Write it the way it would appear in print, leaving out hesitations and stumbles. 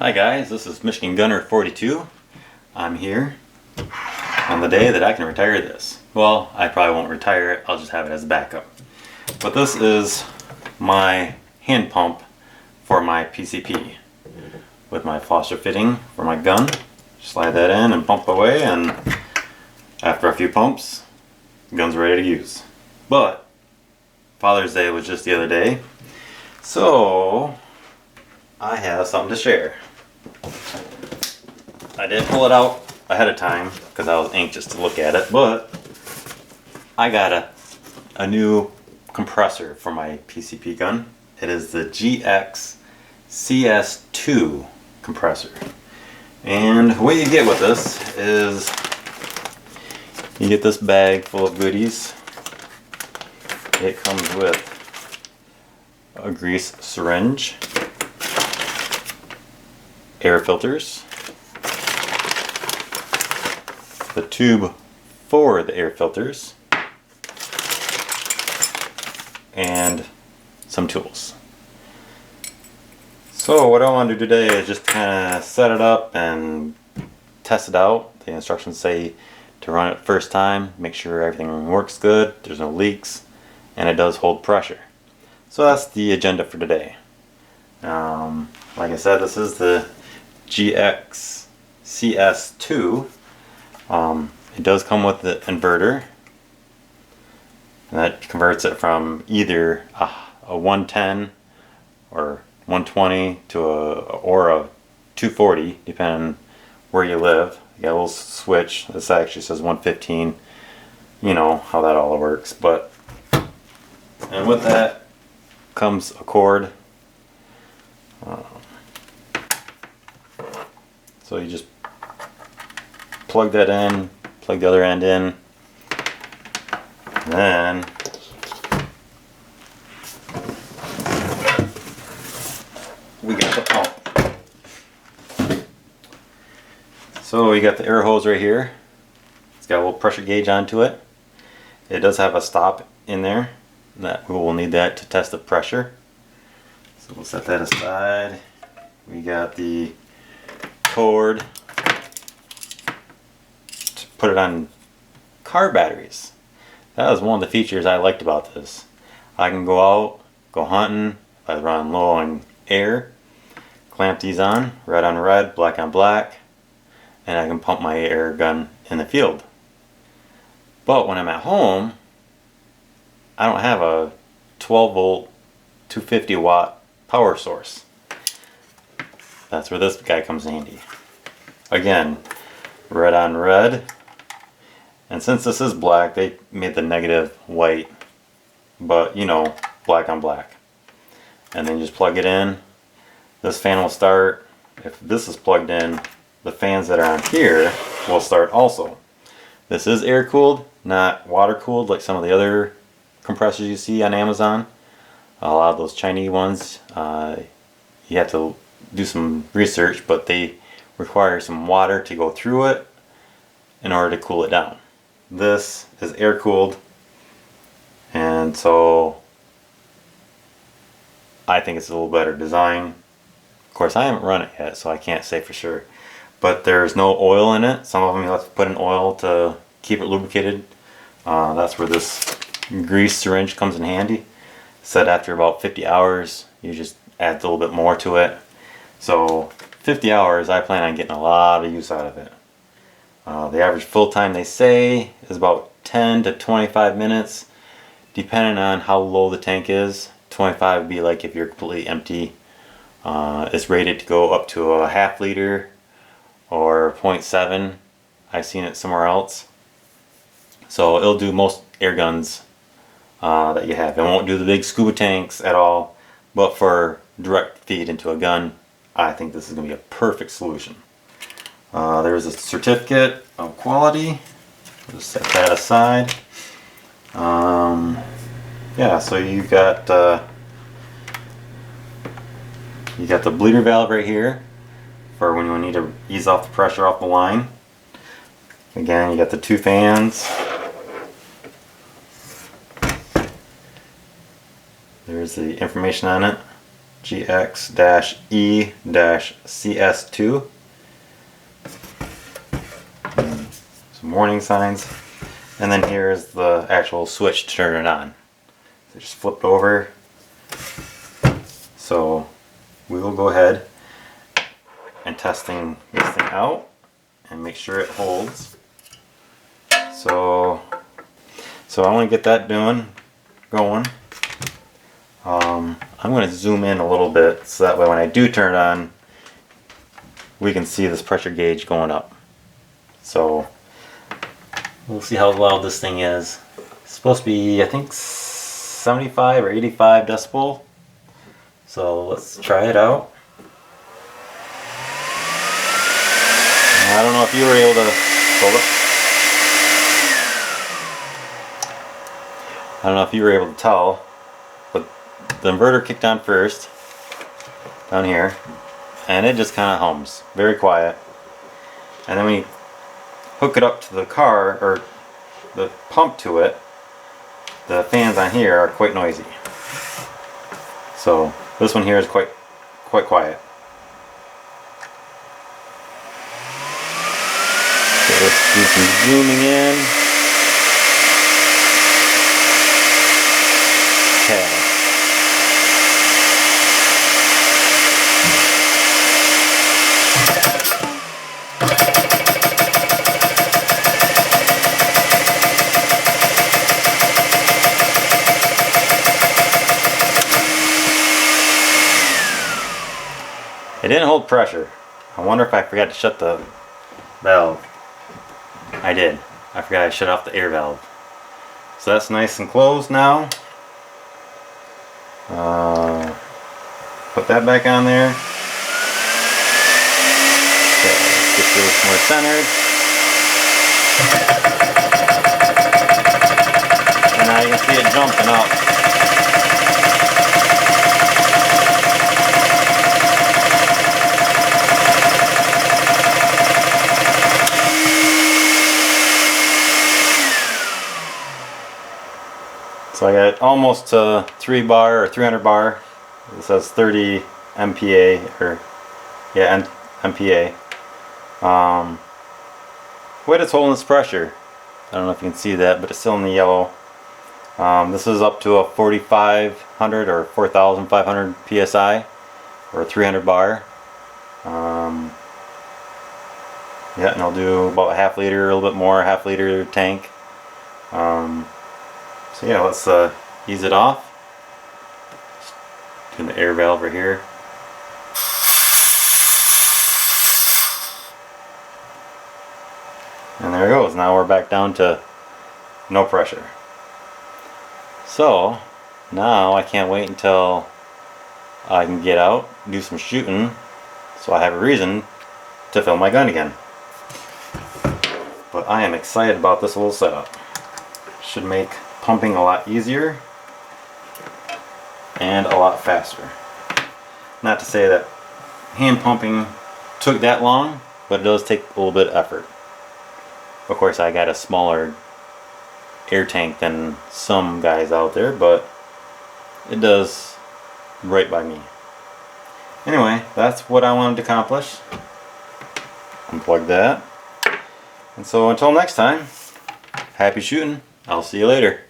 Hi guys, this is Michigan Gunner 42. I'm here on the day that I can retire this. Well, I probably won't retire it, I'll just have it as a backup. But this is my hand pump for my PCP with my Foster fitting for my gun. Slide that in and pump away, and after a few pumps, the gun's ready to use. But Father's Day was just the other day, so I have something to share. I did pull it out ahead of time because I was anxious to look at it, but I got a new compressor for my PCP gun. It is the GX CS2 compressor. And what you get with this is you get this bag full of goodies. It comes with a grease syringe, air filters, the tube for the air filters, and some tools. So what I want to do today is just kind of set it up and test it out. The instructions say to run it first time, make sure everything works good, there's no leaks, and it does hold pressure. So that's the agenda for today. Like I said, this is the GX CS2. It does come with the inverter, and that converts it from either a 110 or 120 to a 240, depending on where you live. You got a little switch. This actually says 115. You know how that all works. And with that comes a cord. So you just plug that in, plug the other end in, and then we got the pump. So we got the air hose right here. It's got a little pressure gauge onto it. It does have a stop in there. That we will need that to test the pressure. So we'll set that aside. We got the cord to put it on car batteries. That was one of the features I liked about this. I can go out, go hunting, if I run low on air, clamp these on red, black on black, and I can pump my air gun in the field. But when I'm at home, I don't have a 12 volt 250 watt power source. That's where this guy comes in handy. Again, red on red, and since this is black, they made the negative white, but you know, black on black. And then you just plug it in. This fan will start. If this is plugged in, the fans that are on here will start also. This is air cooled, not water cooled like some of the other compressors you see on Amazon. A lot of those Chinese ones, you have to do some research, but they require some water to go through it in order to cool it down. This is air cooled, and so I think it's a little better design. Of course, I haven't run it yet, so I can't say for sure, but there's no oil in it. Some of them you have to put in oil to keep it lubricated. That's where this grease syringe comes in handy. Said after about 50 hours you just add a little bit more to it. So 50 hours, I plan on getting a lot of use out of it. The average full time they say is about 10 to 25 minutes, depending on how low the tank is. 25 would be like if you're completely empty. It's rated to go up to a half liter or 0.7. I've seen it somewhere else. So it'll do most air guns that you have. It won't do the big scuba tanks at all, but for direct feed into a gun, I think this is going to be a perfect solution. There's a certificate of quality. Just set that aside. Yeah, so you got the bleeder valve right here for when you need to ease off the pressure off the line. Again, you got the two fans. There's the information on it. GX-E-CS2. Some warning signs. And then here's the actual switch to turn it on. So just flipped over. So we will go ahead and testing this thing out and make sure it holds. So I want to get that going. I'm going to zoom in a little bit so that way when I do turn it on, we can see this pressure gauge going up. So we'll see how loud this thing is. It's supposed to be, I think, 75 or 85 decibel. So let's try it out. I don't know if you were able to hold it. I don't know if you were able to tell, but the inverter kicked on first down here, and it just kind of hums, very quiet. And then when you hook it up to the car or the pump to it, the fans on here are quite noisy. So this one here is quite quiet. So let's do some zooming in. Okay. It didn't hold pressure. I wonder if I forgot to shut the valve. I did. I forgot I shut off the air valve. So that's nice and closed now. Put that back on there. Okay, let's get this more centered. And now you can see it jumping up. So I got almost to 3 bar or 300 bar. It says 30 MPa or yeah, MPa. What it's holding this pressure. I don't know if you can see that, but it's still in the yellow. This is up to a 4,500 or 4,500 psi or 300 bar. Yeah, and I'll do about a half liter, a little bit more, half liter tank. So yeah, let's ease it off. Just turn the air valve right here. And there it goes. Now we're back down to no pressure. So now I can't wait until I can get out, do some shooting, so I have a reason to fill my gun again. But I am excited about this little setup. Should make pumping a lot easier and a lot faster. Not to say that hand pumping took that long, but it does take a little bit of effort. Of course, I got a smaller air tank than some guys out there, but it does right by me. Anyway, that's what I wanted to accomplish. Unplug that. And so until next time, happy shooting. I'll see you later.